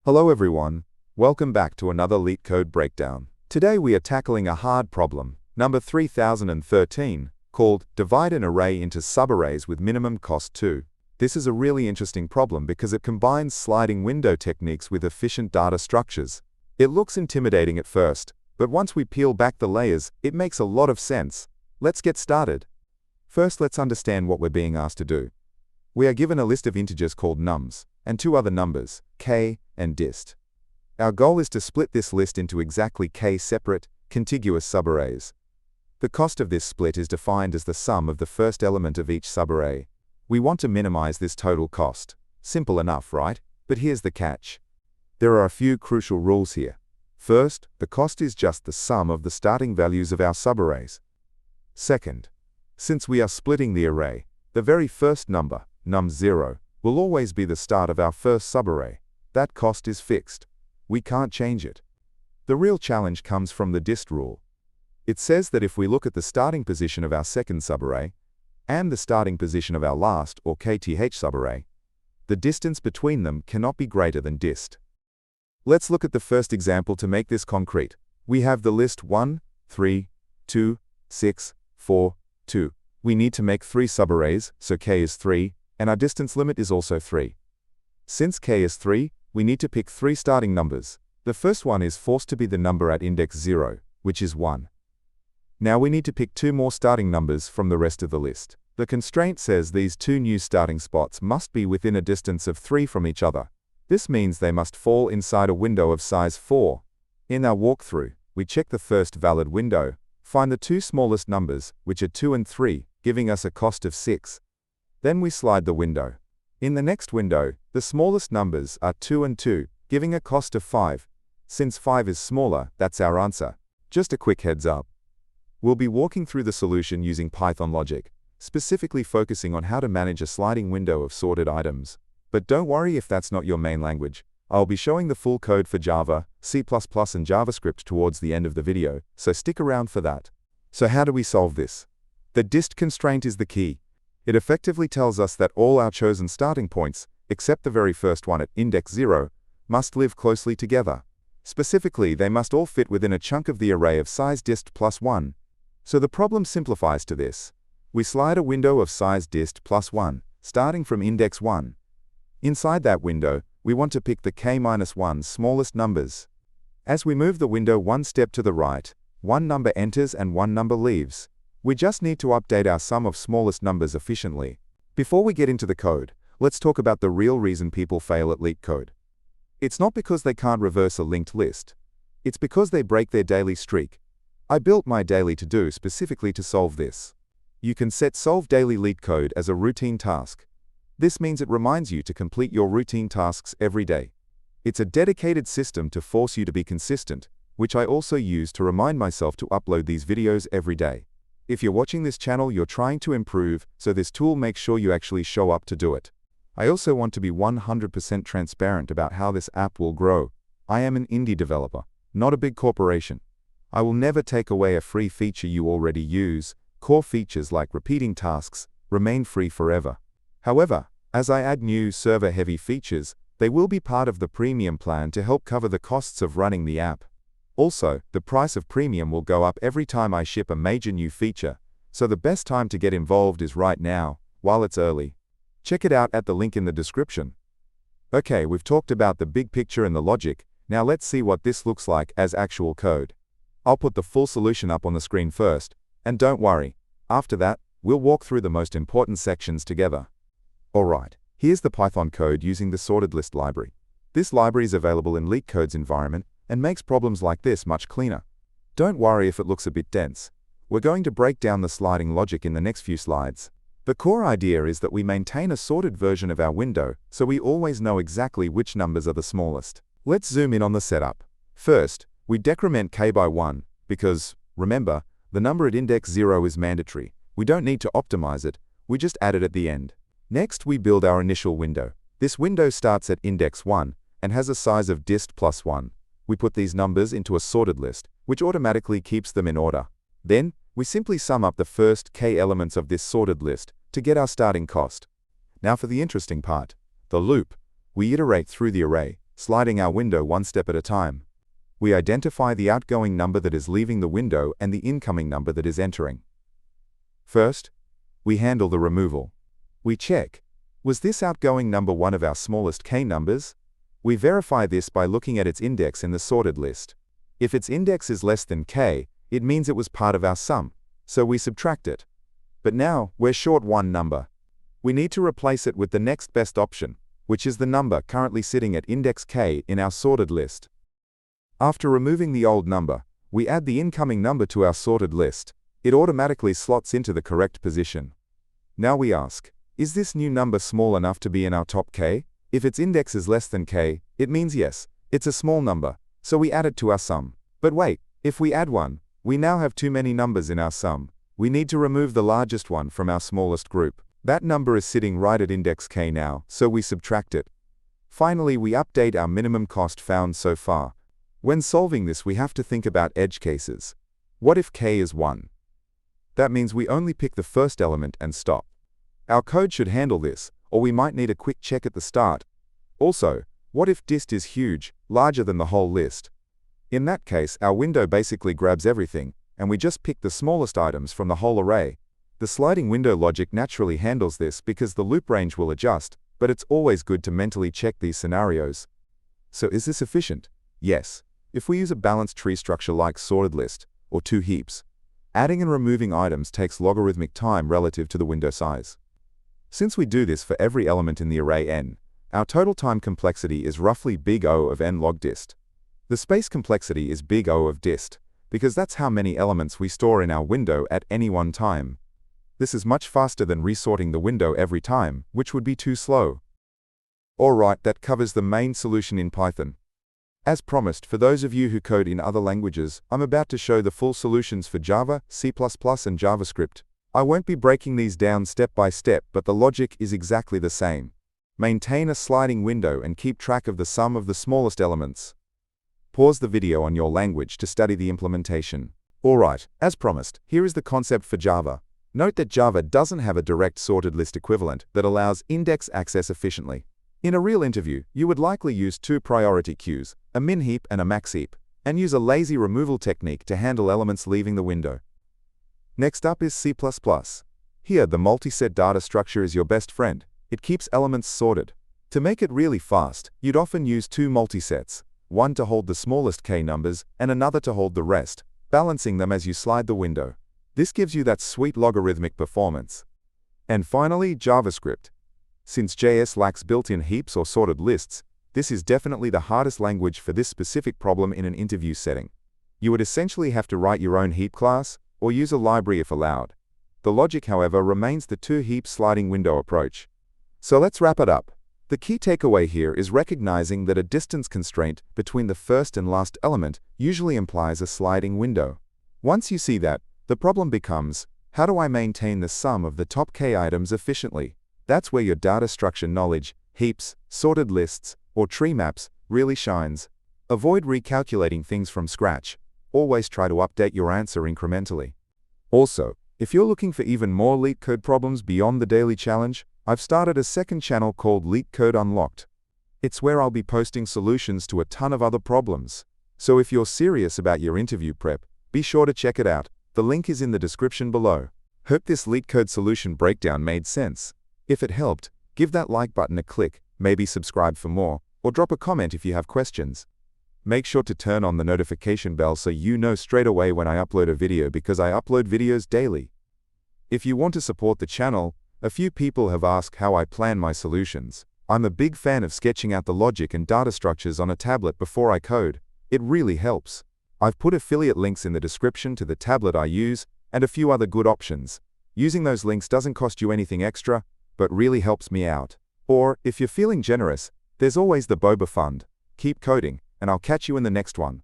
Hello everyone, welcome back to another Leetcode breakdown. Today we are tackling a hard problem, number 3013, called Divide an Array into Subarrays with Minimum Cost 2. This is a really interesting problem because it combines sliding window techniques with efficient data structures. It looks intimidating at first, but once we peel back the layers, it makes a lot of sense. Let's get started. First, let's understand what we're being asked to do. We are given a list of integers called nums, and two other numbers, k and dist. Our goal is to split this list into exactly k separate, contiguous subarrays. The cost of this split is defined as the sum of the first element of each subarray. We want to minimize this total cost. Simple enough, right? But here's the catch. There are a few crucial rules here. First, the cost is just the sum of the starting values of our subarrays. Second, since we are splitting the array, the very first number, num0, will always be the start of our first subarray. That cost is fixed. We can't change it. The real challenge comes from the dist rule. It says that if we look at the starting position of our second subarray and the starting position of our last or kth subarray, the distance between them cannot be greater than dist. Let's look at the first example to make this concrete. We have the list 1, 3, 2, 6, 4, 2. We need to make 3 subarrays, so k is 3, and our distance limit is also 3. Since k is 3, we need to pick 3 starting numbers. The first one is forced to be the number at index 0, which is 1. Now we need to pick 2 more starting numbers from the rest of the list. The constraint says these 2 new starting spots must be within a distance of 3 from each other. This means they must fall inside a window of size 4. In our walkthrough, we check the first valid window, find the 2 smallest numbers, which are 2 and 3, giving us a cost of 6. Then we slide the window. In the next window, the smallest numbers are 2 and 2, giving a cost of 5. Since 5 is smaller, that's our answer. Just a quick heads up. We'll be walking through the solution using Python logic, specifically focusing on how to manage a sliding window of sorted items. But don't worry if that's not your main language. I'll be showing the full code for Java, C++, and JavaScript towards the end of the video, so stick around for that. So how do we solve this? The dist constraint is the key. It effectively tells us that all our chosen starting points, except the very first one at index 0, must live closely together. Specifically, they must all fit within a chunk of the array of size dist plus 1. So the problem simplifies to this. We slide a window of size dist plus 1, starting from index 1. Inside that window, we want to pick the k-1 smallest numbers. As we move the window one step to the right, one number enters and one number leaves. We just need to update our sum of smallest numbers efficiently. Before we get into the code, let's talk about the real reason people fail at Leetcode. It's not because they can't reverse a linked list. It's because they break their daily streak. I built my daily to-do specifically to solve this. You can set Solve Daily Leetcode as a routine task. This means it reminds you to complete your routine tasks every day. It's a dedicated system to force you to be consistent, which I also use to remind myself to upload these videos every day. If you're watching this channel, you're trying to improve, so this tool makes sure you actually show up to do it. I also want to be 100% transparent about how this app will grow. I am an indie developer, not a big corporation. I will never take away a free feature you already use. Core features like repeating tasks remain free forever. However, as I add new server-heavy features, they will be part of the premium plan to help cover the costs of running the app. Also, the price of premium will go up every time I ship a major new feature, so the best time to get involved is right now, while it's early. Check it out at the link in the description. Okay, we've talked about the big picture and the logic. Now let's see what this looks like as actual code. I'll put the full solution up on the screen first, and don't worry, after that, we'll walk through the most important sections together. Alright, here's the Python code using the SortedList library. This library is available in Leetcode's environment and makes problems like this much cleaner. Don't worry if it looks a bit dense. We're going to break down the sliding logic in the next few slides. The core idea is that we maintain a sorted version of our window, so we always know exactly which numbers are the smallest. Let's zoom in on the setup. First, we decrement k by 1, because, remember, the number at index 0 is mandatory. We don't need to optimize it, we just add it at the end. Next, we build our initial window. This window starts at index 1 and has a size of dist plus 1. We put these numbers into a sorted list, which automatically keeps them in order. Then, we simply sum up the first k elements of this sorted list to get our starting cost. Now for the interesting part, the loop. We iterate through the array, sliding our window one step at a time. We identify the outgoing number that is leaving the window and the incoming number that is entering. First, we handle the removal. We check, was this outgoing number one of our smallest k numbers? We verify this by looking at its index in the sorted list. If its index is less than k, it means it was part of our sum, so we subtract it. But now, we're short one number. We need to replace it with the next best option, which is the number currently sitting at index k in our sorted list. After removing the old number, we add the incoming number to our sorted list. It automatically slots into the correct position. Now we ask, is this new number small enough to be in our top k? If its index is less than k, it means yes, it's a small number, so we add it to our sum. But wait, if we add 1, we now have too many numbers in our sum. We need to remove the largest one from our smallest group. That number is sitting right at index k now, so we subtract it. Finally, we update our minimum cost found so far. When solving this, we have to think about edge cases. What if k is 1? That means we only pick the first element and stop. Our code should handle this, or we might need a quick check at the start. Also, what if dist is huge, larger than the whole list? In that case, our window basically grabs everything, and we just pick the smallest items from the whole array. The sliding window logic naturally handles this because the loop range will adjust, but it's always good to mentally check these scenarios. So is this efficient? Yes. If we use a balanced tree structure like SortedList, or 2 heaps, adding and removing items takes logarithmic time relative to the window size. Since we do this for every element in the array n, our total time complexity is roughly big O of n log dist. The space complexity is big O of dist, because that's how many elements we store in our window at any one time. This is much faster than resorting the window every time, which would be too slow. Alright, that covers the main solution in Python. As promised, for those of you who code in other languages, I'm about to show the full solutions for Java, C++, and JavaScript. I won't be breaking these down step by step, but the logic is exactly the same. Maintain a sliding window and keep track of the sum of the smallest elements. Pause the video on your language to study the implementation. Alright, as promised, here is the concept for Java. Note that Java doesn't have a direct sorted list equivalent that allows index access efficiently. In a real interview, you would likely use 2 priority queues, a min heap and a max heap, and use a lazy removal technique to handle elements leaving the window. Next up is C++. Here, the multi-set data structure is your best friend. It keeps elements sorted. To make it really fast, you'd often use 2 multisets, one to hold the smallest k numbers and another to hold the rest, balancing them as you slide the window. This gives you that sweet logarithmic performance. And finally, JavaScript. Since JS lacks built-in heaps or sorted lists, this is definitely the hardest language for this specific problem in an interview setting. You would essentially have to write your own heap class, or use a library if allowed. The logic, however, remains the 2 heap sliding window approach. So let's wrap it up. The key takeaway here is recognizing that a distance constraint between the first and last element usually implies a sliding window. Once you see that, the problem becomes, how do I maintain the sum of the top k items efficiently? That's where your data structure knowledge, heaps, sorted lists, or tree maps really shines. Avoid recalculating things from scratch. Always try to update your answer incrementally. Also, if you're looking for even more Leetcode problems beyond the daily challenge, I've started a second channel called Leetcode Unlocked. It's where I'll be posting solutions to a ton of other problems. So if you're serious about your interview prep, be sure to check it out. The link is in the description below. Hope this Leetcode solution breakdown made sense. If it helped, give that like button a click, maybe subscribe for more, or drop a comment if you have questions. Make sure to turn on the notification bell so you know straight away when I upload a video, because I upload videos daily. If you want to support the channel, a few people have asked how I plan my solutions. I'm a big fan of sketching out the logic and data structures on a tablet before I code. It really helps. I've put affiliate links in the description to the tablet I use, and a few other good options. Using those links doesn't cost you anything extra, but really helps me out. Or, if you're feeling generous, there's always the Boba Fund. Keep coding, and I'll catch you in the next one.